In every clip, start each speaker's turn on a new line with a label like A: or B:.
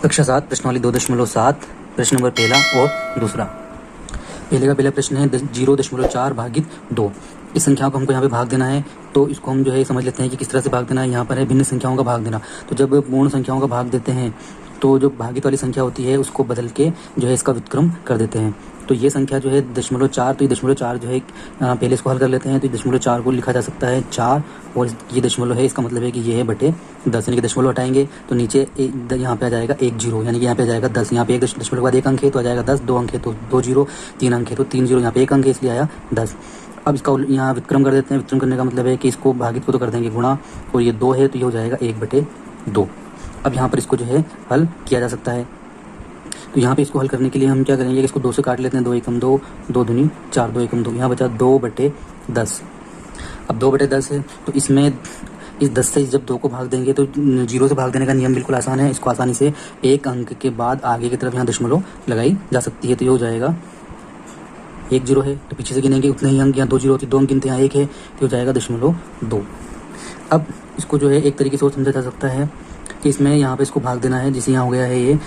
A: कक्षा 7 प्रश्नावली 2.7 प्रश्न नंबर पहला और दूसरा। पहले का पहला प्रश्न है 0.4 भागित 2। इस संख्या को हमको यहाँ पे भाग देना है, तो इसको हम जो है समझ लेते हैं कि किस तरह से भाग देना है। यहाँ पर है भिन्न संख्याओं का भाग देना। तो जब पूर्ण संख्याओं का भाग देते हैं तो जो भागित वाली संख्या होती है उसको बदल के जो है इसका व्युत्क्रम कर देते हैं। तो ये संख्या जो है 0.4, तो ये 0.4 जो है पहले इसको हल कर लेते हैं। तो 0.4 को लिखा जा सकता है 4 और ये दशमलव है, इसका मतलब है कि ये है बटे 10, यानी कि दशमलव हटाएंगे तो नीचे यहाँ पे आ जाएगा 1 0, यानी कि यहाँ पे आ जाएगा 10। यहाँ पे 1 दशमलव के बाद 1 अंक है तो आ जाएगा 10, 2 अंक है तो 2 0, 3 अंक है तो 3 0, यहाँ पे 1 अंक है इसलिए आया 10। अब इसका यहाँ व्युत्क्रम कर देते हैं। व्युत्क्रम करने का मतलब है कि इसको भागित को तो कर देंगे गुणा, और ये 2 है तो ये हो जाएगा 1/2। अब यहाँ पर इसको जो है हल किया जा सकता है। तो यहाँ पे इसको हल करने के लिए हम क्या करेंगे कि इसको 2 से काट लेते हैं। 2 एकम 2, 2 दूनी 4, 2 एकम 2, यहाँ बचा 2/10। अब 2/10 है तो इसमें इस 10 से जब 2 को भाग देंगे तो 0 से भाग देने का नियम बिल्कुल आसान है। इसको आसानी से 1 अंक के बाद आगे की तरफ यहाँ दशमलव लगाई जा सकती है। तो ये हो जाएगा 1 0 है तो पीछे से गिनेंगे उतने ही अंक, यहाँ 2 0 होती है, 2 अंक गिनते हैं, यहाँ 1 है तो हो जाएगा 0.2। अब इसको जो है एक तरीके से और समझा जा सकता है कि इसमें यहाँ पे इसको भाग देना है, जिसे यहाँ हो गया है ये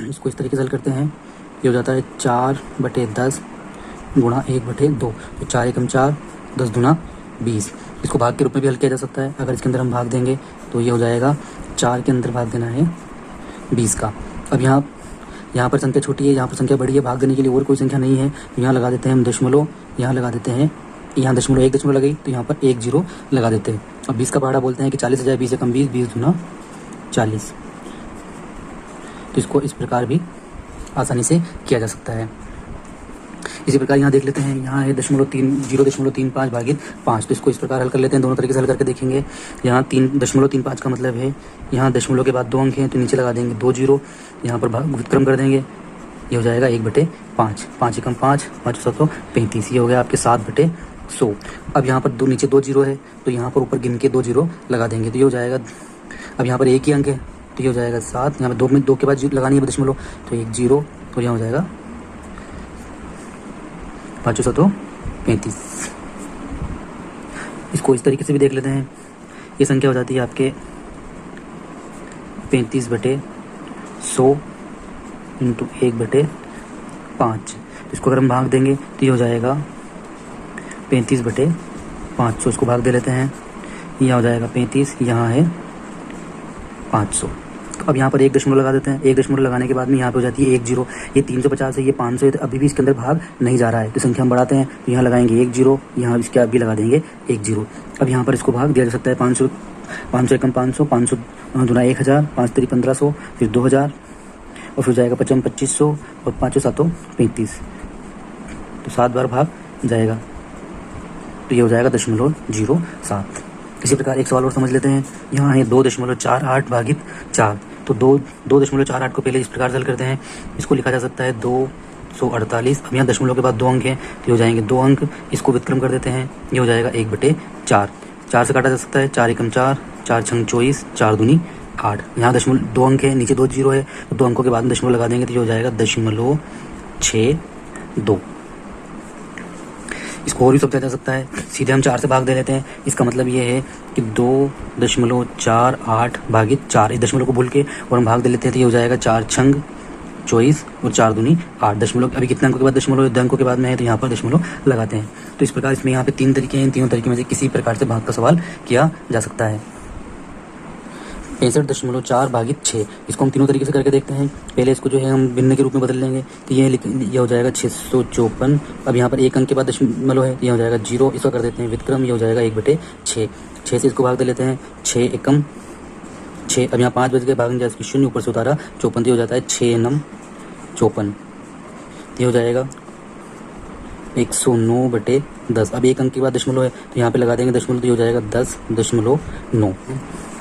A: इसको इस तरीके से हल करते हैं। ये हो जाता है 4/10 गुणा 1/2। तो 4 एकम 4, 10 दूना 20। इसको भाग के रूप में भी हल किया जा सकता है। अगर इसके अंदर हम भाग देंगे तो ये हो जाएगा 4 के अंदर भाग देना है 20 का। अब यहाँ पर संख्या छोटी है, यहाँ पर संख्या बड़ी है, भाग देने के लिए और कोई संख्या नहीं है तो यहाँ लगा देते हैं हम दशमलव। यहाँ लगा देते हैं, यहाँ दशमलव 1 दशमलव लगाई तो यहाँ पर 1 0 लगा देते हैं। अब 20 का पहाड़ा बोलते हैं कि 40 से 20 एकम 20, 20 दूना 40। तो इसको इस प्रकार भी आसानी से किया जा सकता है। इसी प्रकार यहाँ देख लेते हैं, यहाँ है 0.35 भागित 5। तो इसको इस प्रकार हल कर लेते हैं। दोनों तरीके से हल करके देखेंगे। यहाँ 0.35 का मतलब है यहाँ दशमलव के बाद 2 अंक हैं तो नीचे लगा देंगे 2 0, यहाँ पर व्युत्क्रम कर देंगे। ये हो जाएगा 1/5, 5 एकम 5, 5 7 35। ये हो गया आपके 7/100। अब यहाँ पर नीचे 2 0 है तो यहाँ पर ऊपर गिन के 2 0 लगा देंगे तो ये हो जाएगा। अब यहाँ पर एक ही अंक है तो ये हो जाएगा 7, यहाँ पर 2 के बाद लगानी है दशमलव तो 1 0, तो यहाँ हो जाएगा 5 7 35। इसको इस तरीके से भी देख लेते हैं। ये संख्या हो जाती है आपके 35/100 इंटू 1/5। इसको अगर हम भाग देंगे तो ये हो जाएगा 35/500। इसको भाग दे लेते हैं, यह हो जाएगा 35, यहाँ है 500। अब यहाँ पर 1 दशमलव लगा देते हैं। 1 दशमलव लगाने के बाद में यहाँ पे हो जाती है 1 0। ये 350 है, ये 500 है, तो अभी भी इसके अंदर भाग नहीं जा रहा है तो संख्या हम बढ़ाते हैं। तो यहाँ लगाएंगे 1 0, यहाँ इसके अभी लगा देंगे 1 0। अब यहाँ पर इसको भाग दिया जा सकता है 500, 500 एकम 500, 500 दूना 1000, 5 3 1500, फिर 2000 और फिर जाएगा 55 2500 और 5 7 35। तो 7 बार भाग जाएगा तो ये हो जाएगा 0.07। इसी प्रकार एक सवाल और समझ लेते हैं। यहाँ है 2.48 भागित 4। तो 2.48 को पहले इस प्रकार से हल करते हैं। इसको लिखा जा सकता है 248। अब यहाँ दशमलव के बाद 2 अंक हैं तो ये हो जाएंगे 2 अंक। इसको व्युत्क्रम कर देते हैं, ये हो जाएगा 1/4। 4 से काटा जा सकता है, 4 एकम 4, 4 छंग 24, 4 दूनी 8। यहाँ दशमलव 2 अंक है, नीचे 2 0 है तो 2 अंकों के बाद में दशमलव लगा देंगे तो ये हो जाएगा 0.62। इसको और भी समझा जा सकता है। सीधे हम 4 से भाग दे लेते हैं। इसका मतलब ये है कि 2.48 भागित 4, इस दशमलव को भूल के और हम भाग दे लेते हैं तो ये हो जाएगा 4 छंग 24 और 4 दूनी 8। दशमलव अभी कितने अंकों के बाद दशमलव 2 अंकों के बाद में है तो यहाँ पर दशमलव लगाते हैं। तो इस प्रकार इसमें यहाँ पे 3 तरीके हैं। इन तीनों तरीके में से किसी प्रकार से भाग का सवाल किया जा सकता है। 65.4 भागित 6। इसको हम तीनों तरीके से करके देखते हैं। पहले इसको जो है हम भिन्न के रूप में बदल लेंगे तो ये हो जाएगा 654। अब यहाँ पर 1 अंक के बाद दशमलव है, ये हो जाएगा 0। इसको कर देते हैं व्युत्क्रम, ये हो जाएगा 1/6। 6 से इसको भाग दे लेते हैं, 6 एकम 6। अब यहाँ 5 बज गए, भाग जाए 0 ऊपर से उतारा 54, ये हो जाता है 6 9 54। ये हो जाएगा 109/10। अब 1 अंक के बाद दशमलव है तो यहाँ पे लगा देंगे दशमलव तो ये हो जाएगा 10.9।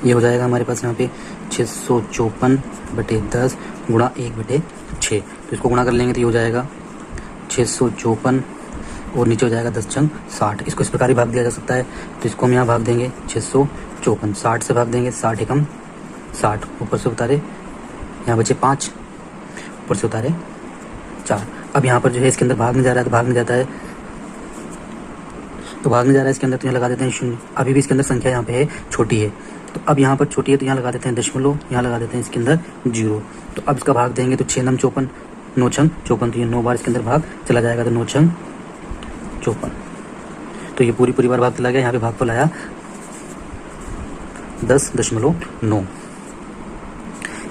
A: ये हो जाएगा हमारे पास यहाँ पे 654/10 गुणा 1/6। तो इसको गुणा कर लेंगे तो ये हो जाएगा 654 और नीचे हो जाएगा 10 छंग 60। इसको इस प्रकार ही भाग दिया जा सकता है। तो इसको हम यहाँ भाग देंगे 654, 60 से भाग देंगे, 60 एकम 60, ऊपर से उतारे यहाँ बचे 5, ऊपर से उतारे 4। अब यहाँ पर जो है इसके अंदर भाग नहीं जा रहा है तो भाग नहीं जाता है तो भागने जा रहा है इसके अंदर, तो यहाँ लगा देते हैं 0। अभी भी इसके अंदर संख्या यहाँ पे है छोटी है, तो अब यहाँ पर छोटी है तो यहाँ लगा देते हैं दशमलव, यहाँ लगा देते हैं इसके अंदर 0। तो अब इसका भाग देंगे तो 6 नम 54, 9 छंग 54, तो ये 9 बार इसके अंदर भाग चला जाएगा, तो 9 छंग 54, तो ये पूरी बार भाग चला गया। यहाँ पे भागफल आया 10.9।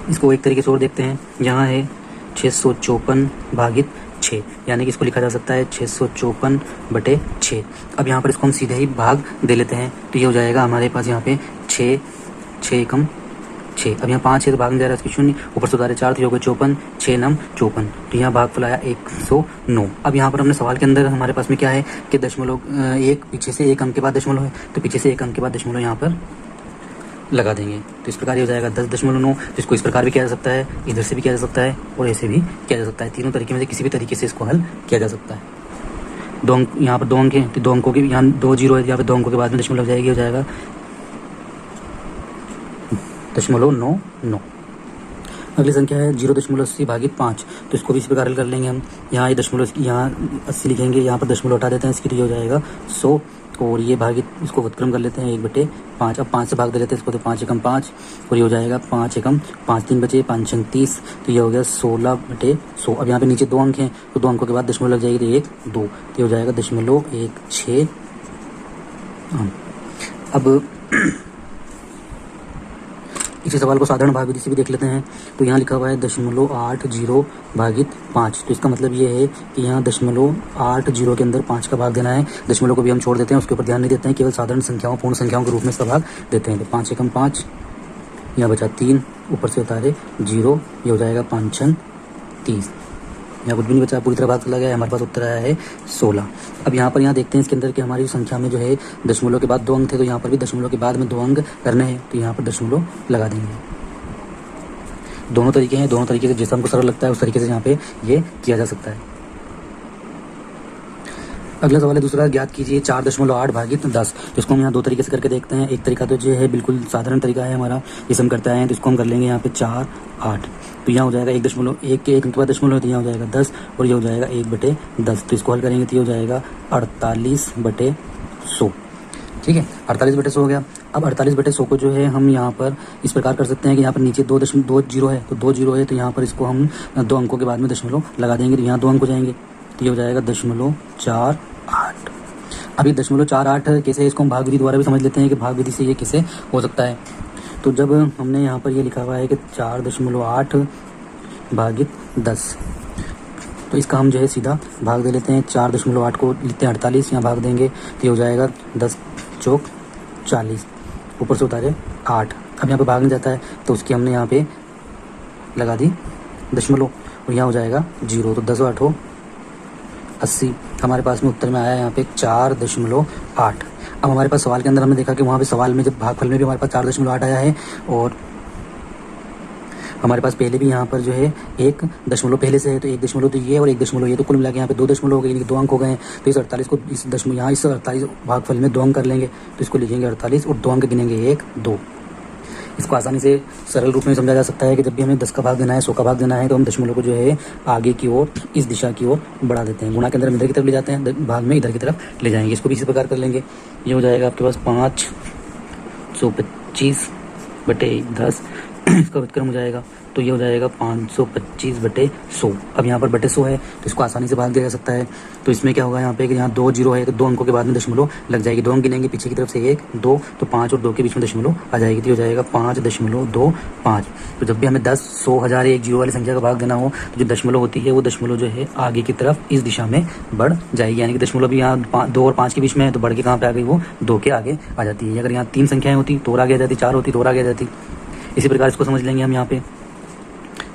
A: इसको एक तरीके से और देखते हैं, यहाँ है 654 भागित 6, यानी कि इसको लिखा जा सकता है 654/6। अब यहाँ पर इसको हम सीधे ही भाग दे लेते हैं, तो ये हो जाएगा हमारे पास यहाँ पे 6 एकम 6। अब यहाँ 5 है तो भाग में जा रहा है इसकी 0, ऊपर से उतारे 4 तो ये हो गया 54, 6 नम 54, तो यहाँ भागफल आया 109। अब यहाँ पर हमने सवाल के अंदर हमारे पास में क्या है कि दशमलव एक पीछे से एक अंक के बाद दशमलव है, तो पीछे से एक अंक के बाद दशमलव यहाँ पर लगा देंगे, तो इस प्रकार ये हो जाएगा 10.9। जिसको इस प्रकार भी किया जा सकता है, इधर से भी किया जा सकता है और ऐसे भी किया जा सकता है। तीनों तरीके में से किसी भी तरीके से इसको हल किया जा सकता है। 2 अंक, यहाँ पर 2 अंक हैं तो 2 अंकों के, यहाँ 2 0 है, यहाँ पर 2 अंकों के बाद में दशमलव लग जाएगी, हो जाएगा 0.99। अगली संख्या है 0.80 भागित 5, तो इसको भी इसी प्रकार हल कर लेंगे हम। यहाँ ये दशमलव, यहाँ 80 लिखेंगे, यहाँ पर दशमलव हटा देते हैं इसकी, तो ये हो जाएगा 100, और ये भागित इसको व्युत्क्रम कर लेते हैं 1/5। अब 5 से भाग दे लेते हैं इसको, तो 5 एकम 5, और ये हो जाएगा 5 एकम 5, 3 बचे 5 छंग 30, तो ये हो गया 16/100। अब यहाँ पे नीचे 2 अंक हैं, तो 2 अंकों के बाद दशमलव लग जाएगी, तो 1 2, तो ये हो जाएगा 0.16। अब इसी सवाल को साधारण भाग विधि से भी देख लेते हैं, तो यहाँ लिखा हुआ है 0.80 भागित 5, तो इसका मतलब ये है कि यहाँ 0.80 के अंदर 5 का भाग देना है। दशमलव को भी हम छोड़ देते हैं, उसके ऊपर ध्यान नहीं देते हैं, केवल साधारण संख्याओं, पूर्ण संख्याओं के रूप में इसका भाग देते हैं। तो 5 एकम 5, यहाँ बचा 3, ऊपर से उतारे 0, ये हो जाएगा 5 छंग 30, यहाँ कुछ भी नहीं बचा, पूरी तरह भाग चला गया। हमारे पास उत्तर आया है 16। अब यहाँ पर देखते हैं इसके अंदर कि हमारी संख्या में जो है दशमलव के बाद 2 अंक थे, तो यहाँ पर भी दशमलव के बाद में 2 अंक करने हैं, तो यहाँ पर दशमलव लगा देंगे। दोनों तरीके हैं, दोनों तरीके से जैसा हमको सरल लगता है उस तरीके से यहाँ पे ये किया जा सकता है। अगला सवाल है दूसरा, ज्ञात कीजिए 4.8 भागित 10। तो इसको हम यहाँ 2 तरीके से करके देखते हैं। एक तरीका तो जो है बिल्कुल साधारण तरीका है हमारा, जिसे हम करते हैं, तो इसको हम कर लेंगे यहाँ पे 4 8, तो यहाँ हो जाएगा 1.1 के 1 अंक के बाद दशमलव, तो यहाँ हो जाएगा 10, और ये हो जाएगा 1/10। तो इसको हल करेंगे तो ये हो जाएगा 48/100। ठीक है, 48/100 हो गया। अब 48/100 को जो है हम यहाँ पर इस प्रकार कर सकते हैं कि यहाँ पर नीचे 2 0 है, तो 2 0 है, तो यहाँ पर इसको हम 2 अंकों के बाद में दशमलव लगा देंगे, तो यहाँ 2 अंक हो जाएंगे, तो ये हो जाएगा 0.48। अभी 0.48 कैसे, इसको हम भाग विधि द्वारा भी समझ लेते हैं कि भाग विधि से ये कैसे हो सकता है। तो जब हमने यहाँ पर ये लिखा हुआ है कि 4.8 भागित 10, तो इसका हम जो है सीधा भाग दे लेते हैं। 4.8 को लिखते हैं 48, यहाँ भाग देंगे तो ये हो जाएगा 10 चौक 40, ऊपर से उतारे 8। अब यहाँ पे भाग नहीं जाता है, तो उसकी हमने यहाँ पे लगा दी दशमलव, और यहाँ हो जाएगा 0, तो 10 8 80। हमारे पास में उत्तर में आया यहाँ पे 4.8। अब हमारे पास सवाल के अंदर हमने देखा कि वहाँ पे सवाल में जब भागफल में भी हमारे पास 4.8 आया है, और हमारे पास पहले भी यहाँ पर जो है 1 दशमलव पहले से है, तो 1 दशमलव तो ये और 1 दशमलव ये, तो कुल मिला के यहाँ पे 2 दशमलव हो गए, यानी कि 2 अंक हो गए हैं। तो इस 48 को इस दशमलव यहाँ इस 48 भागफल में 2 अंक कर लेंगे, तो इसको लिखेंगे 48 और 2 अंक गिनेंगे 1 2। इसको आसानी से सरल रूप में समझा जा सकता है कि जब भी हमें 10 का भाग देना है, 100 का भाग देना है, तो हम दशमलव को जो है आगे की ओर, इस दिशा की ओर बढ़ा देते हैं। गुणा के अंदर हम इधर की तरफ ले जाते हैं, भाग में इधर की तरफ ले जाएंगे। इसको भी इसी प्रकार कर लेंगे। ये हो जाएगा आपके पास 525/10, इसका व्युत्क्रम हो जाएगा, तो ये हो जाएगा 525/100। अब यहाँ पर बटे 100 है, तो इसको आसानी से भाग दिया जा सकता है। तो इसमें क्या होगा यहाँ पे कि यहाँ 2 0 है, तो 2 अंकों के बाद में दशमलव लग जाएगी। 2 अंक गिनेंगे पीछे की तरफ से 1 2, तो 5 और 2 के बीच में दशमलव आ जाएगी, तो हो जाएगा 5.25। तो जब भी हमें 10 100 1000 1 0 वाली संख्या का भाग देना हो, तो जो दशमलव होती है वो दशमलव जो है आगे की तरफ इस दिशा में बढ़ जाएगी, यानी कि दशमलव भी यहाँ 2 और 5 के बीच में है, तो बढ़ के कहाँ पे आ गई, वो 2 के आगे आ जाती है। अगर यहाँ 3 संख्याएं होती तो और आगे आ जाती, 4 होती तो और आगे आ जाती। इसी प्रकार इसको समझ लेंगे हम।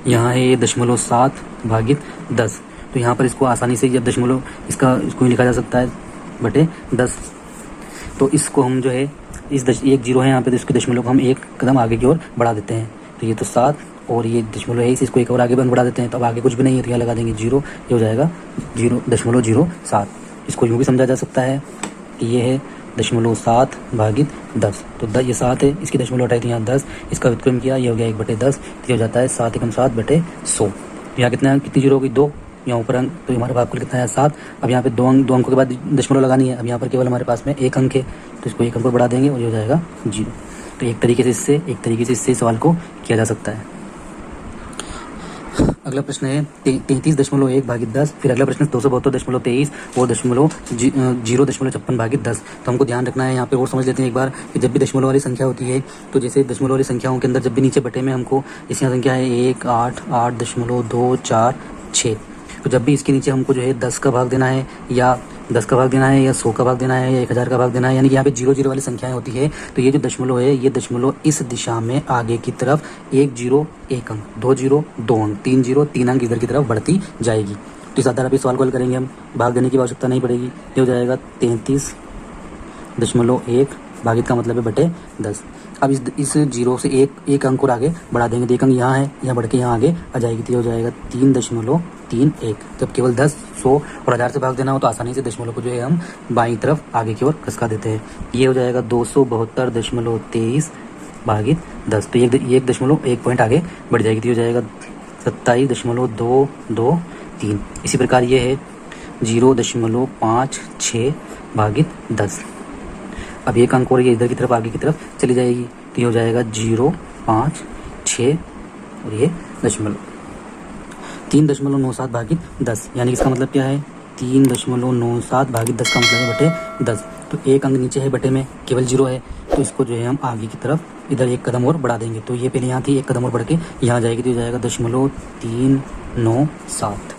A: यहाँ है ये 0.7 भागित 10, तो यहाँ पर इसको आसानी से जब दशमलव इसको लिखा जा सकता है बटे 10। तो इसको हम जो है इस 1 0 है यहाँ पे, तो इसके दशमलव को हम 1 कदम आगे की ओर बढ़ा देते हैं। तो ये तो 7 और ये दशमलव है, इसको 1 और आगे बढ़ा देते हैं, तो अब आगे कुछ भी नहीं है, तो यहाँ लगा देंगे 0, ये हो जाएगा 0.07। इसको यूँ भी समझा जा सकता है कि ये है 0.7 भागित 10, तो ये 7 है, इसकी दशमलव हटाई, तो यहाँ 10, इसका व्युत्क्रम किया, ये हो गया 1/10, तो ये हो जाता है 7 एकम 7/100। यहाँ कितनी 0 होगी 2, यहाँ ऊपर अंक, तो हमारे भाग कुल कितना है 7। अब यहाँ पे दो अंकों के बाद दशमलव लगानी है। अब यहाँ पर केवल हमारे पास में एक अंक है, तो इसको एक अंक पर बढ़ा देंगे और ये हो जाएगा 0। तो एक तरीके से इससे सवाल को किया जा सकता है। अगला प्रश्न है 33.1 भागित 10। फिर अगला प्रश्न 272.23 और 0.56 भागित 10। तो हमको ध्यान रखना है यहाँ पे और समझ लेते हैं एक बार कि जब भी दशमलव वाली संख्या होती है, तो जैसे दशमलव वाली संख्याओं के अंदर जब भी नीचे बटे में हमको इसकी संख्या है 1, 8, 8.2, 4, 6, तो जब भी इसके नीचे हमको जो है 10 का भाग देना है या 10 का भाग देना है या 100 का भाग देना है या 1000 का भाग देना है, यानी कि यहाँ पे 0 वाली संख्याएं होती है, तो ये जो दशमलव है ये दशमलव इस दिशा में आगे की तरफ 1 0 1 अंक, 2 0 2 अंक, 3 0 3 अंक इधर की तरफ बढ़ती जाएगी। तो इस आधार पर सवाल को हल करेंगे हम, भाग देने की आवश्यकता नहीं पड़ेगी। ये हो जाएगा 33.1 भागित का मतलब है बटे 10। अब इस 0 से एक अंक और आगे बढ़ा देंगे, तो एक अंक यहाँ है, यहाँ बढ़ के यहाँ आगे आ जाएगी, तो ये हो जाएगा 3.31। जब केवल 10, 100 और 1000 से भाग देना हो तो आसानी से दशमलव को जो है हम बाईं तरफ आगे की ओर खसका देते हैं। ये हो जाएगा 272.23 भागित 10। तो ये एक दशमलव एक पॉइंट आगे बढ़ जाएगी, तो ये हो जाएगा 27.223। इसी प्रकार ये है 0.56 भागित 10। अब एक अंक और ये इधर की तरफ आगे की तरफ चली जाएगी, तो ये हो जाएगा 0.56 और ये दशमलव 3.97 भागित 10। यानी इसका मतलब क्या है 3.97 भागित 10 का मतलब है बटे 10। तो एक अंक नीचे है बटे में, केवल 0 है, तो इसको जो है हम आगे की तरफ इधर एक कदम और बढ़ा देंगे। तो ये पहले यहाँ थी, एक कदम और बढ़ के यहाँ जाएगी, तो हो जाएगा 0.397।